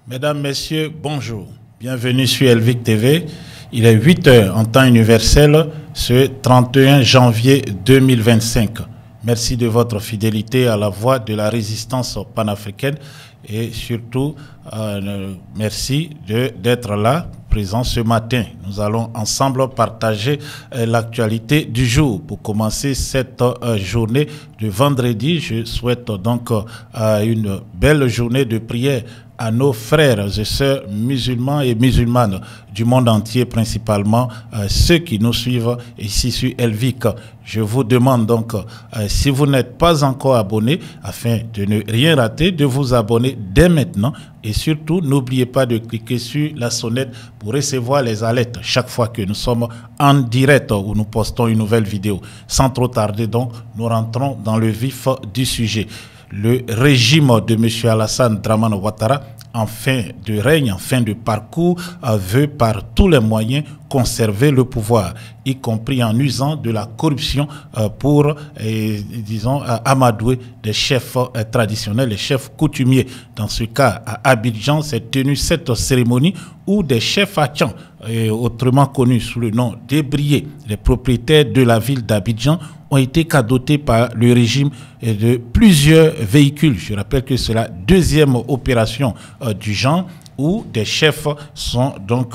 Mesdames, Messieurs, bonjour. Bienvenue sur Elvic TV. Il est 8 h en temps universel ce 31 janvier 2025. Merci de votre fidélité à la voix de la résistance panafricaine et surtout, merci d'être là, présent ce matin. Nous allons ensemble partager l'actualité du jour. Pour commencer cette journée de vendredi, je souhaite donc une belle journée de prière à nos frères et sœurs musulmans et musulmanes du monde entier, principalement ceux qui nous suivent ici sur Elvic. Je vous demande donc, si vous n'êtes pas encore abonné, afin de ne rien rater, de vous abonner dès maintenant. Et surtout, n'oubliez pas de cliquer sur la sonnette pour recevoir les alertes chaque fois que nous sommes en direct ou nous postons une nouvelle vidéo. Sans trop tarder donc, nous rentrons dans le vif du sujet. Le régime de M. Alassane Dramane Ouattara, en fin de règne, en fin de parcours, veut par tous les moyens conserver le pouvoir, y compris en usant de la corruption pour, disons, amadouer des chefs traditionnels, les chefs coutumiers. Dans ce cas, à Abidjan, s'est tenue cette cérémonie où des chefs Achan, autrement connus sous le nom d'Ébrié, les propriétaires de la ville d'Abidjan, ont été cadotés par le régime de plusieurs véhicules. Je rappelle que c'est la deuxième opération du genre où des chefs sont donc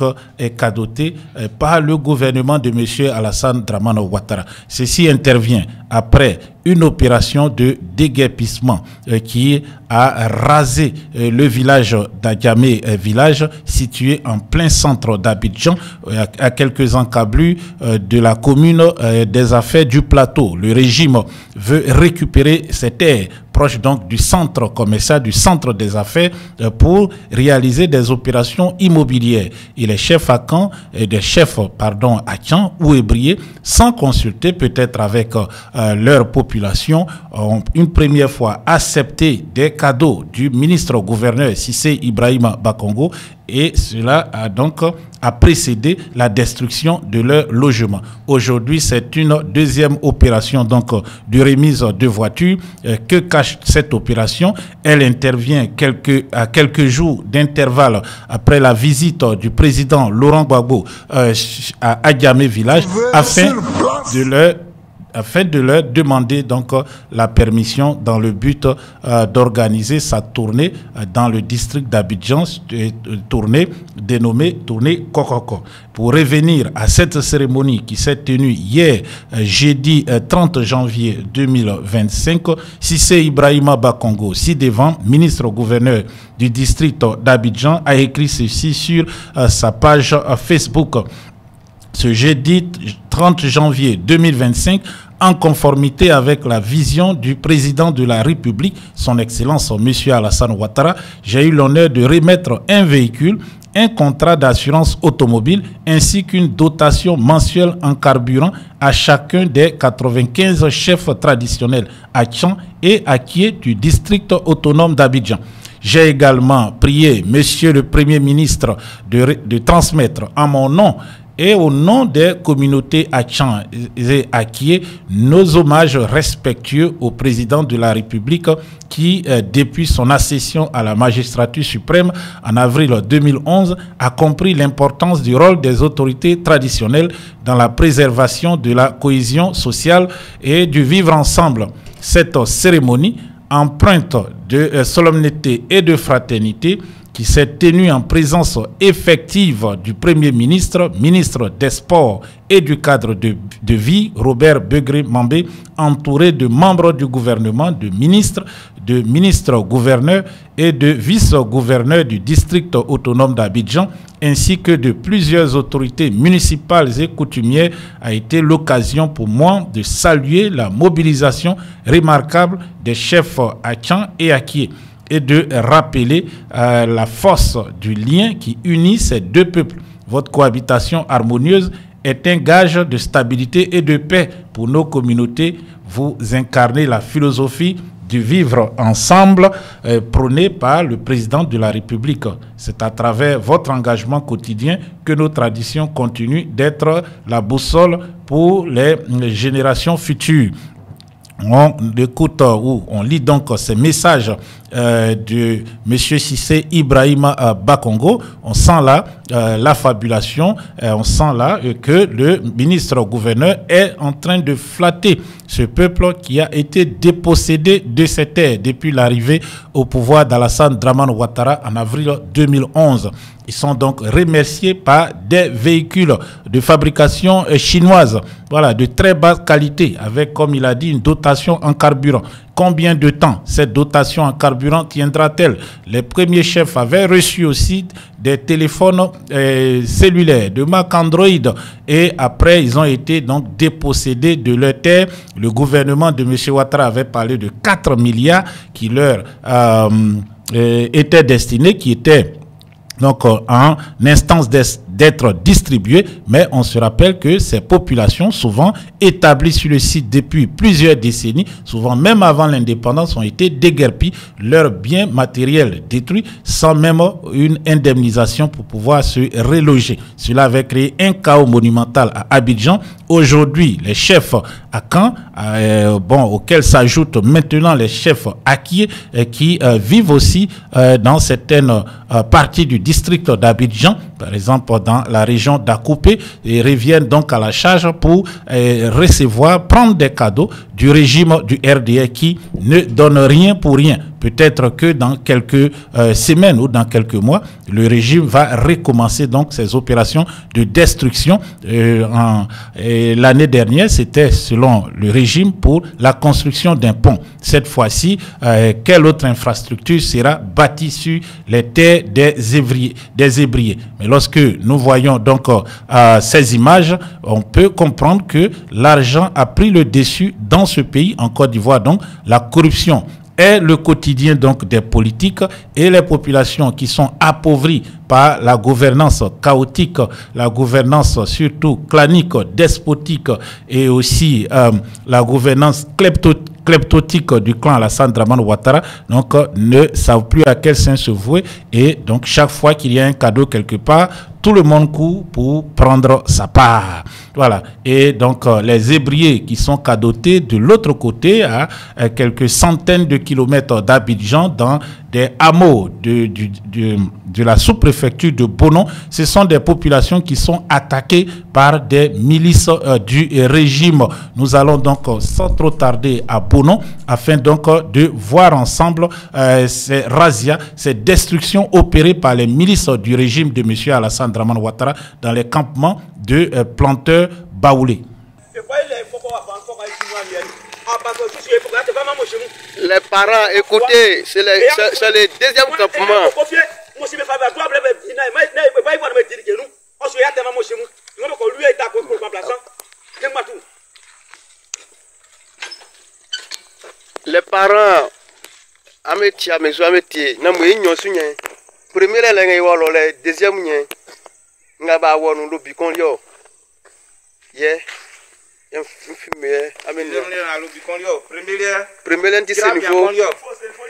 cadotés par le gouvernement de M. Alassane Dramane Ouattara. Ceci intervient après une opération de déguerpissement qui a rasé le village d'Adjamé, village situé en plein centre d'Abidjan, à quelques encablures de la commune des affaires du plateau. Le régime veut récupérer ces terres proche donc du centre commercial, du centre des affaires, pour réaliser des opérations immobilières. Et les chefs Achan, des chefs, pardon, Achan ou Ébrié, sans consulter peut-être avec leur population, ont une première fois accepté des cadeaux du ministre-gouverneur Cissé Ibrahima Bakongo, et cela a donc précédé la destruction de leur logement. Aujourd'hui, c'est une deuxième opération donc de remise de voitures. Que cache cette opération? Elle intervient à quelques jours d'intervalle après la visite du président Laurent Gbagbo à Adjamé village afin de leur demander donc la permission dans le but d'organiser sa tournée dans le district d'Abidjan, tournée dénommée Tournée Kokoko. Pour revenir à cette cérémonie qui s'est tenue hier, jeudi 30 janvier 2025, Cissé Ibrahima Bakongo, ci-devant, ministre-gouverneur du district d'Abidjan, a écrit ceci sur sa page Facebook. Ce jeudi 30 janvier 2025, en conformité avec la vision du président de la République, son Excellence M. Alassane Ouattara, j'ai eu l'honneur de remettre un véhicule, un contrat d'assurance automobile ainsi qu'une dotation mensuelle en carburant à chacun des 95 chefs traditionnels Achan et Akie du district autonome d'Abidjan. J'ai également prié M. le Premier ministre de transmettre en mon nom et au nom des communautés Achan et Akie nos hommages respectueux au président de la République qui, depuis son accession à la magistrature suprême en avril 2011, a compris l'importance du rôle des autorités traditionnelles dans la préservation de la cohésion sociale et du vivre ensemble. Cette cérémonie, empreinte de solennité et de fraternité, qui s'est tenu en présence effective du Premier ministre, ministre des Sports et du cadre de vie, Robert Begré Mambé, entouré de membres du gouvernement, de ministres-gouverneurs et de vice-gouverneurs du district autonome d'Abidjan, ainsi que de plusieurs autorités municipales et coutumières, a été l'occasion pour moi de saluer la mobilisation remarquable des chefs Achan et Akie, et de rappeler la force du lien qui unit ces deux peuples. Votre cohabitation harmonieuse est un gage de stabilité et de paix pour nos communautés. Vous incarnez la philosophie du vivre ensemble prôné par le président de la République. C'est à travers votre engagement quotidien que nos traditions continuent d'être la boussole pour les générations futures. On écoute ou on lit donc ces messages de M. Cissé Ibrahima Bakongo. On sent là l'affabulation, on sent là que le ministre-gouverneur est en train de flatter ce peuple qui a été dépossédé de ses terres depuis l'arrivée au pouvoir d'Alassane Dramane Ouattara en avril 2011. Ils sont donc remerciés par des véhicules de fabrication chinoise, voilà, de très basse qualité, avec, comme il a dit, une dotation en carburant. Combien de temps cette dotation en carburant tiendra-t-elle? Les premiers chefs avaient reçu aussi des téléphones cellulaires de marque Android et après ils ont été donc dépossédés de leurs terres. Le gouvernement de M. Ouattara avait parlé de 4 milliards qui leur étaient destinés, qui étaient donc en instance d'être distribuées, mais on se rappelle que ces populations, souvent établies sur le site depuis plusieurs décennies, souvent même avant l'indépendance, ont été déguerpies, leurs biens matériels détruits, sans même une indemnisation pour pouvoir se reloger. Cela avait créé un chaos monumental à Abidjan. Aujourd'hui, les chefs à Caen, auxquels s'ajoutent maintenant les chefs acquiers qui vivent aussi dans certaines parties du district d'Abidjan, par exemple dans la région d'Akoupé, et reviennent donc à la charge pour recevoir, prendre des cadeaux du régime du RDR qui ne donne rien pour rien. Peut-être que dans quelques semaines ou dans quelques mois, le régime va recommencer donc ses opérations de destruction. L'année dernière, c'était selon le régime pour la construction d'un pont. Cette fois-ci, quelle autre infrastructure sera bâtie sur les terres des Ébriers? Mais lorsque nous voyons donc ces images, on peut comprendre que l'argent a pris le dessus dans ce pays, en Côte d'Ivoire. Donc la corruption est le quotidien donc des politiques et les populations qui sont appauvries par la gouvernance chaotique, la gouvernance surtout clanique, despotique et aussi la gouvernance kleptotique du clan Alassane Dramane Ouattara, donc ne savent plus à quel sein se vouer, et donc chaque fois qu'il y a un cadeau quelque part, tout le monde court pour prendre sa part. Voilà. Et donc les Ébriers qui sont cadotés de l'autre côté, à quelques centaines de kilomètres d'Abidjan, dans des hameaux de la sous-préfecture de Bonon, ce sont des populations qui sont attaquées par des milices du régime. Nous allons donc sans trop tarder à Bonon afin donc de voir ensemble ces razzias, ces destructions opérées par les milices du régime de M. Alassane Dramane Ouattara dans les campements de planteurs baoulés. Les parents, écoutez, c'est le deuxième campement. Les parents, ametia mezo ametie, na mwe nyosu nye. Premier lenga walo le deuxième nye. Ngaba wonu lo bikon yo. Yeah. Premier dit c'est nouveau.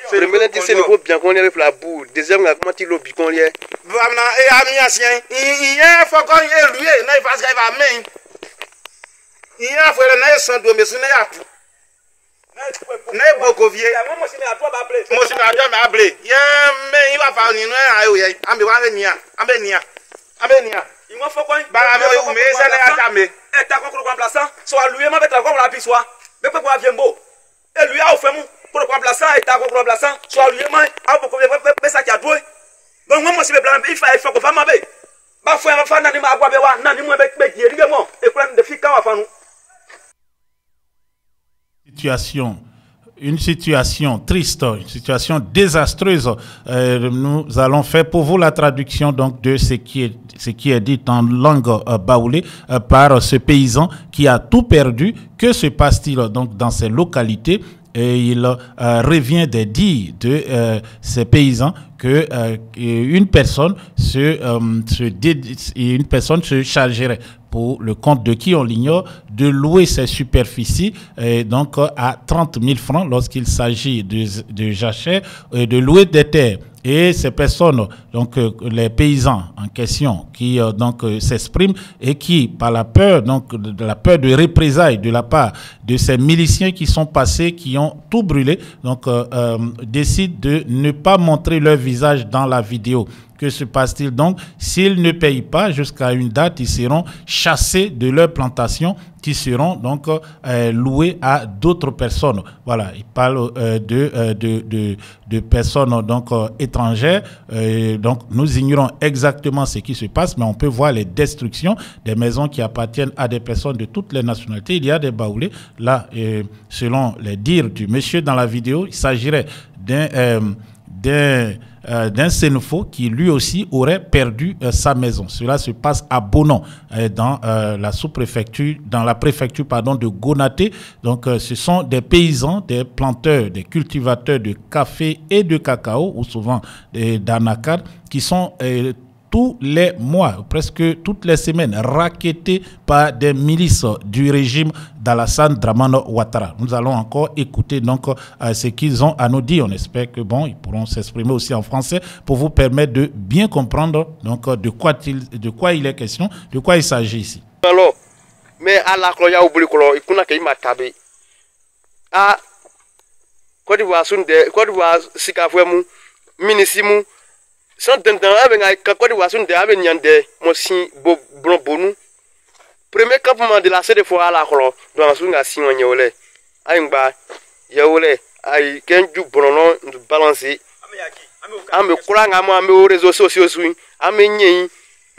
Premier dit c'est nouveau bien qu'on y la boule. Deuxième comment tu l'as bicon lié. Voilà et ami ancien. Il y a faut qu'on y lui n'a pas qu'il va main. Il y a faut le sans do mais ce n'est pas. N'est beaucoup vieux. Moi c'est à toi m'appeler. Moi c'est à toi m'appeler. Il mais il va pas ni non ayo ambe wa nia. Ambe nia. Ambe nia. Il m'a faut qu'on ba mais ça n'est pas jamais. Et t'as encore le remplaçant, soit lui m'a mettre encore la pissoire. Mais pourquoi vient beau? Et lui a offert pour le remplaçant et t'as encore le remplaçant, soit lui m'a a beaucoup de ça qui a doué. Donc moi c'est le plan il faut qu'on va m'abe. Ba faut fa na ni ma gwa be wa na ni mo be die ri mo e plan de fi kan wa fa nu. Une situation triste, une situation désastreuse. Nous allons faire pour vous la traduction donc de ce qui est dit en langue baoulée par ce paysan qui a tout perdu. Que se passe-t-il donc dans ces localités? Et il revient des dires de ces paysans que une personne se chargerait, pour le compte de qui on l'ignore, de louer ses superficies donc à 30 000 francs lorsqu'il s'agit de jachère, de louer des terres. Et ces personnes, donc les paysans en question, qui s'expriment et qui, par la peur, donc de la peur de représailles de la part de ces miliciens qui sont passés, qui ont tout brûlé, donc décident de ne pas montrer leur visage dans la vidéo. Que se passe-t-il donc? S'ils ne payent pas jusqu'à une date, ils seront chassés de leur plantation, qui seront donc loués à d'autres personnes. Voilà, il parle de personnes donc étrangères. Donc nous ignorons exactement ce qui se passe, mais on peut voir les destructions des maisons qui appartiennent à des personnes de toutes les nationalités. Il y a des baoulés. Là, selon les dires du monsieur dans la vidéo, il s'agirait d'un Sénéfo qui lui aussi aurait perdu sa maison. Cela se passe à Bonon, dans la sous-préfecture, dans la préfecture de Gonaté. Donc ce sont des paysans, des planteurs, des cultivateurs de café et de cacao, ou souvent d'anacarde, qui sont tous les mois, presque toutes les semaines, rackettés par des milices du régime d'Alassane Dramane Ouattara. Nous allons encore écouter donc ce qu'ils ont à nous dire. On espère que bon, ils pourront s'exprimer aussi en français pour vous permettre de bien comprendre donc de quoi il est question, de quoi il s'agit ici. Alors, mais à la cloya au boulot, il connaît qu'il m'a tabé. Ah, Côte d'Ivoire, Sikafouemou, Minisimu. Sans d'entendre avec un Côte d'Ivoire, avec Nyandé, mon signe Bonou. Premier campement de la CDFO à la colo, dans la Sunga Signolé. Aïmba, Yaolé, Aïe, Kenju Bonon, de balancer. Ame courant à moi, mes réseaux sociaux, Ame Nyi.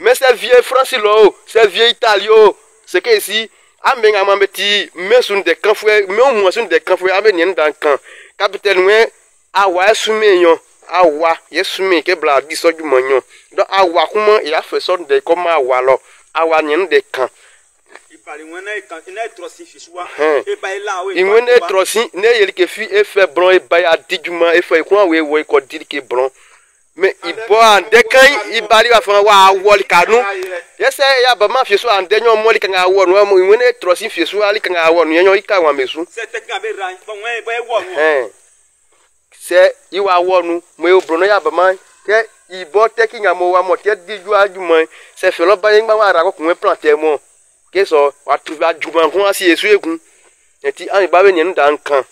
Mais c'est vieux Francilo, c'est vieux Italio, c'est que ici, Ame Amameti, mais sont des camps, mais au moins sont des camps, Ame Nyen dans le camp. Capitaine, Awa Sumeyon. Awa, yesumi ke bla diso du manyon. Donc awa comment il a fait sorte de comme awa lo. Awa nyen de kan. Il parle trosi fiswa. E ba la we. Il trosi ne yeli ke fi e fait blanc e ba ya diguma e fait quoi we ko dire ke blanc. Mais il boit de kan il bali va faire wa wol kanu. Yese ya ba ma fiswa ande nyon moli kan awa no mo il trosi fiswa ali kan awa no nyon ika wa mesu. C'est te ka be ran bon we wo. C'est il va voir nous mais au Bruno ya bama que il botte qui ngamo wa moté diju adjuman c'est fait lo ba yin ba wa ra ko kun planter mo que so wa trouver adjuman ko asi esu egun eti an ba be nyen dan kan.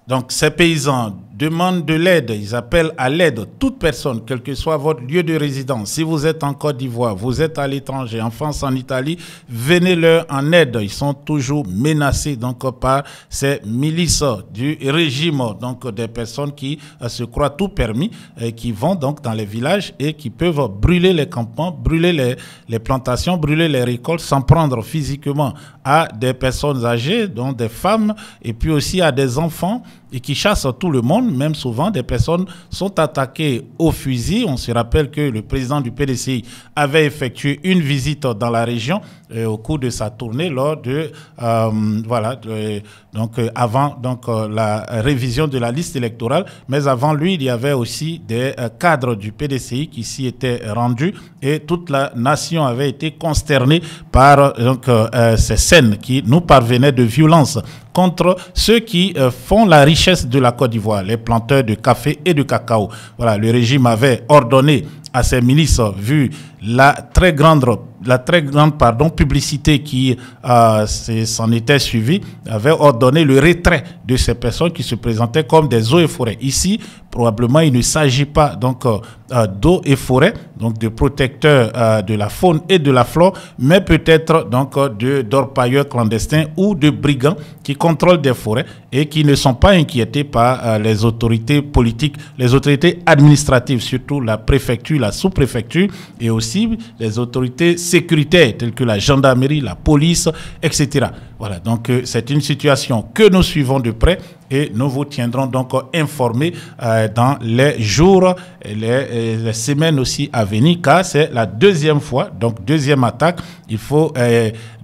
Donc ces paysans demandent de l'aide, ils appellent à l'aide toute personne, quel que soit votre lieu de résidence. Si vous êtes en Côte d'Ivoire, vous êtes à l'étranger, en France, en Italie, venez-leur en aide. Ils sont toujours menacés donc par ces milices du régime, donc des personnes qui se croient tout permis, et qui vont donc dans les villages et qui peuvent brûler les campements, brûler les plantations, brûler les récoltes, s'en prendre physiquement à des personnes âgées, dont des femmes, et puis aussi à des enfants, et qui chassent tout le monde. Même souvent, des personnes sont attaquées au fusil. On se rappelle que le président du PDCI avait effectué une visite dans la région au cours de sa tournée lors de avant la révision de la liste électorale. Mais avant lui, il y avait aussi des cadres du PDCI qui s'y étaient rendus et toute la nation avait été consternée par ces scènes qui nous parvenaient de violence contre ceux qui font la richesse de la Côte d'Ivoire, les planteurs de café et de cacao. Voilà, le régime avait ordonné à ces milices, vu la très grande publicité qui s'en était suivie, avait ordonné le retrait de ces personnes qui se présentaient comme des eaux et forêts. Ici, probablement, il ne s'agit pas donc d'eau et forêt, donc de protecteurs de la faune et de la flore, mais peut-être donc d'orpailleurs clandestins ou de brigands qui contrôlent des forêts et qui ne sont pas inquiétés par les autorités politiques, les autorités administratives, surtout la préfecture, la sous-préfecture et aussi les autorités sécuritaires telles que la gendarmerie, la police, etc. Voilà, donc c'est une situation que nous suivons de près et nous vous tiendrons donc informés dans les jours et les semaines aussi à venir, car c'est la deuxième fois, donc deuxième attaque. Il faut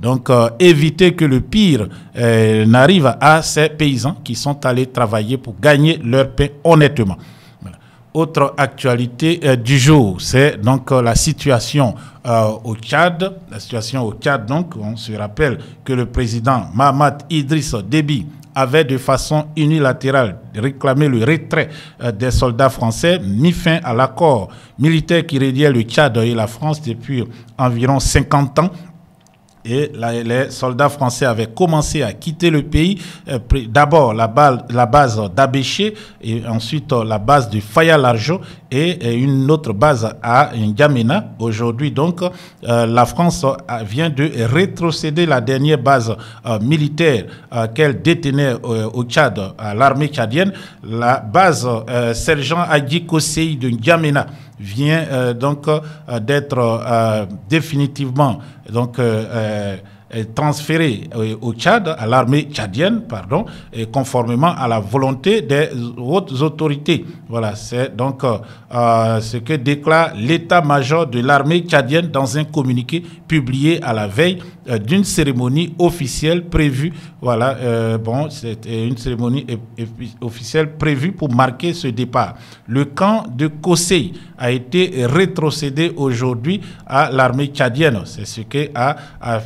donc éviter que le pire n'arrive à ces paysans qui sont allés travailler pour gagner leur pain honnêtement. Voilà. Autre actualité du jour, c'est donc la situation au Tchad. La situation au Tchad, donc, on se rappelle que le président Mahamat Idriss Déby avait de façon unilatérale réclamé le retrait des soldats français, mis fin à l'accord militaire qui reliait le Tchad et la France depuis environ 50 ans. Et les soldats français avaient commencé à quitter le pays. D'abord la base d'Abéché et ensuite la base de Faya-Largeau et une autre base à N'Djamena. Aujourd'hui, donc, la France vient de rétrocéder la dernière base militaire qu'elle détenait au Tchad, à l'armée tchadienne. La base sergent Adji Kosei de N'Djamena vient donc d'être définitivement transféré au Tchad, à l'armée tchadienne, pardon, et conformément à la volonté des hautes autorités. Voilà, c'est donc ce que déclare l'état-major de l'armée tchadienne dans un communiqué publié à la veille d'une cérémonie officielle prévue. Voilà, c'était une cérémonie officielle prévue pour marquer ce départ. Le camp de Kosei a été rétrocédé aujourd'hui à l'armée tchadienne. C'est ce qu'a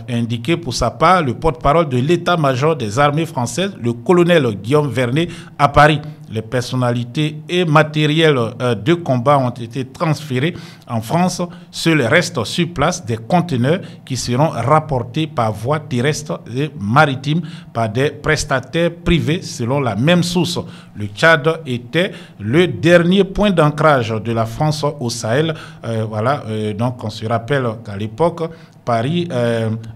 indiqué pour sa part le porte-parole de l'état-major des armées françaises, le colonel Guillaume Vernet, à Paris. Les personnalités et matériels de combat ont été transférés en France. Seuls restent sur place des conteneurs qui seront rapportés par voie terrestre et maritime par des prestataires privés selon la même source. Le Tchad était le dernier point d'ancrage de la France au Sahel. Donc on se rappelle qu'à l'époque, Paris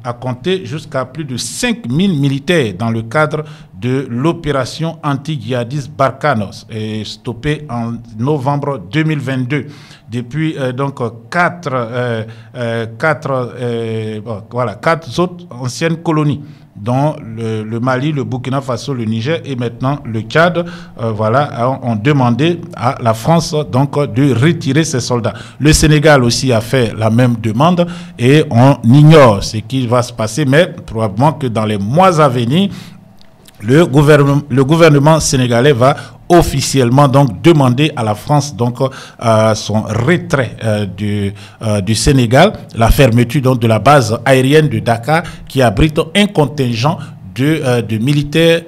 a compté jusqu'à plus de 5000 militaires dans le cadre de l'opération anti-djihadiste Barkhanos, stoppée en novembre 2022. Depuis quatre autres anciennes colonies, dont le Mali, le Burkina Faso, le Niger et maintenant le Tchad, ont demandé à la France donc de retirer ses soldats. Le Sénégal aussi a fait la même demande et on ignore ce qui va se passer, mais probablement que dans les mois à venir, le gouvernement sénégalais va officiellement donc demander à la France donc son retrait du Sénégal, la fermeture donc de la base aérienne de Dakar qui abrite un contingent de militaires,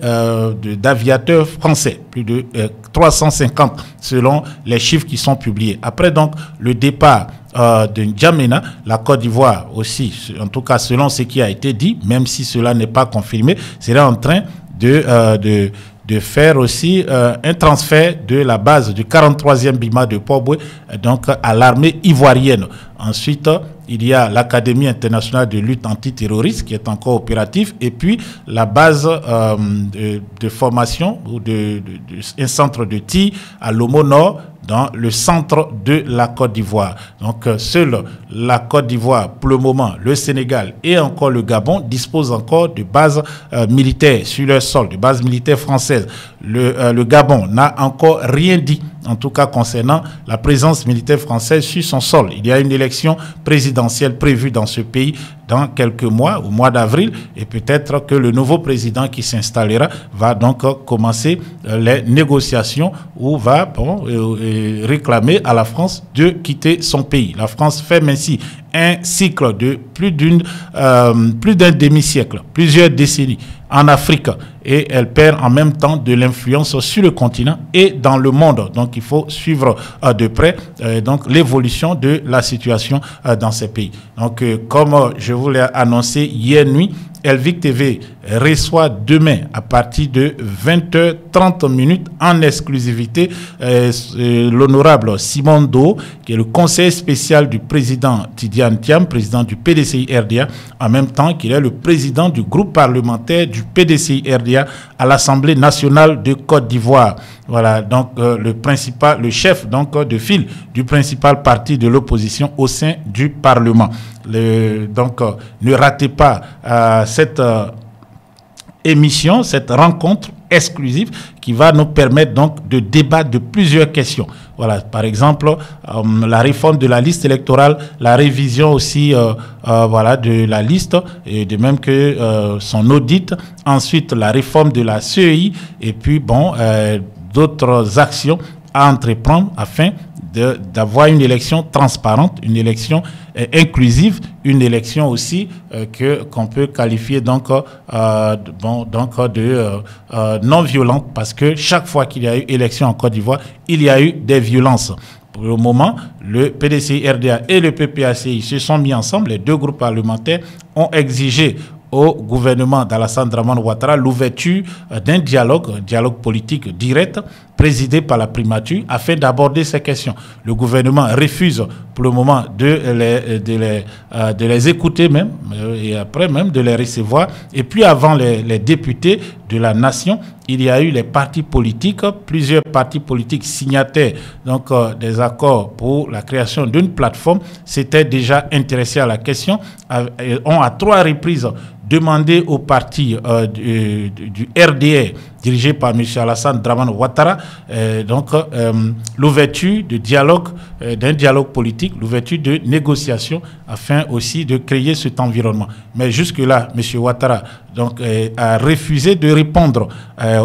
d'aviateurs français, plus de 350 selon les chiffres qui sont publiés. Après donc le départ de N'Djamena, la Côte d'Ivoire aussi, en tout cas selon ce qui a été dit, même si cela n'est pas confirmé, serait en train de faire aussi un transfert de la base du 43e Bima de Port-Boué donc à l'armée ivoirienne. Ensuite, il y a l'Académie internationale de lutte antiterroriste qui est encore opérative et puis la base de formation ou un centre de tir à Lomo Nord dans le centre de la Côte d'Ivoire. Donc, seule la Côte d'Ivoire, pour le moment, le Sénégal et encore le Gabon disposent encore de bases militaires sur leur sol, de bases militaires françaises. Le Gabon n'a encore rien dit, en tout cas concernant la présence militaire française sur son sol. Il y a une élection présidentielle prévue dans ce pays dans quelques mois, au mois d'avril, et peut-être que le nouveau président qui s'installera va donc commencer les négociations ou va réclamer à la France de quitter son pays. La France ferme ainsi un cycle de plus d'un demi-siècle, plusieurs décennies en Afrique, et elle perd en même temps de l'influence sur le continent et dans le monde. Donc il faut suivre de près donc l'évolution de la situation dans ces pays. Donc comme je vous l'ai annoncé hier nuit, Elvic TV reçoit demain à partir de 20h30 en exclusivité l'honorable Simon Do, qui est le conseiller spécial du président Tidiane Thiam, président du PDCI-RDA, en même temps qu'il est le président du groupe parlementaire du PDCI-RDA à l'Assemblée nationale de Côte d'Ivoire. Voilà, donc le chef donc de file du principal parti de l'opposition au sein du Parlement. Donc ne ratez pas cette émission, cette rencontre exclusive qui va nous permettre donc de débattre de plusieurs questions. Voilà, par exemple, la réforme de la liste électorale, la révision aussi de la liste, et de même que son audit, ensuite la réforme de la CEI, et puis d'autres actions à entreprendre afin d'avoir une élection transparente, une élection inclusive, une élection aussi qu'on peut qualifier donc, de non violente, parce que chaque fois qu'il y a eu élection en Côte d'Ivoire, il y a eu des violences. Pour le moment, le PDCI-RDA et le PPACI se sont mis ensemble, les deux groupes parlementaires ont exigé au gouvernement d'Alassane Dramane Ouattara l'ouverture d'un dialogue politique direct présidé par la primature afin d'aborder ces questions. Le gouvernement refuse pour le moment de les écouter même et après même de les recevoir. Et puis avant les députés de la nation, il y a eu les partis politiques, plusieurs partis politiques signataires donc, des accords pour la création d'une plateforme s'étaient déjà intéressés à la question, ont à 3 reprises demandé au parti du RDR dirigé par M. Alassane Dramane Ouattara l'ouverture de dialogue, d'un dialogue politique, l'ouverture de négociations afin aussi de créer cet environnement. Mais jusque-là, M. Ouattara donc, a refusé de répondre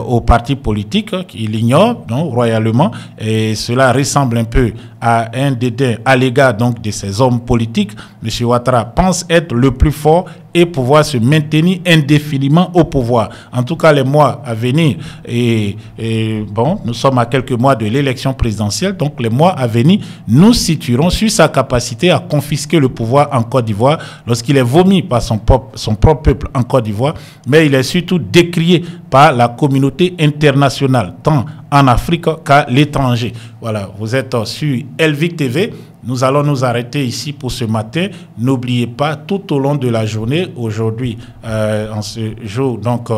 aux partis politiques qu'il ignore donc, royalement, et cela ressemble un peu à un dédain à l'égard donc, de ces hommes politiques. M. Ouattara pense être le plus fort et pouvoir se maintenir indéfiniment au pouvoir. En tout cas, les mois à venir, nous sommes à quelques mois de l'élection présidentielle, donc les mois à venir nous situerons sur sa capacité à confisquer le pouvoir en Côte d'Ivoire lorsqu'il est vomi par son propre peuple en Côte d'Ivoire, mais il est surtout décrié par la communauté internationale, tant en Afrique qu'à l'étranger. Voilà, vous êtes sur Elvic TV. Nous allons nous arrêter ici pour ce matin. N'oubliez pas, tout au long de la journée, aujourd'hui, en ce jour donc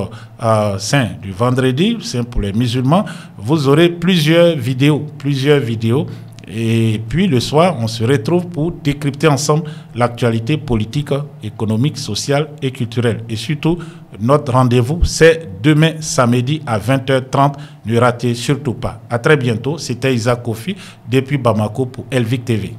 saint du vendredi, saint pour les musulmans, vous aurez plusieurs vidéos. Et puis le soir, on se retrouve pour décrypter ensemble l'actualité politique, économique, sociale et culturelle. Et surtout, notre rendez-vous, c'est demain samedi à 20h30. Ne ratez surtout pas. À très bientôt. C'était Isaac Kofi depuis Bamako pour Elvic TV.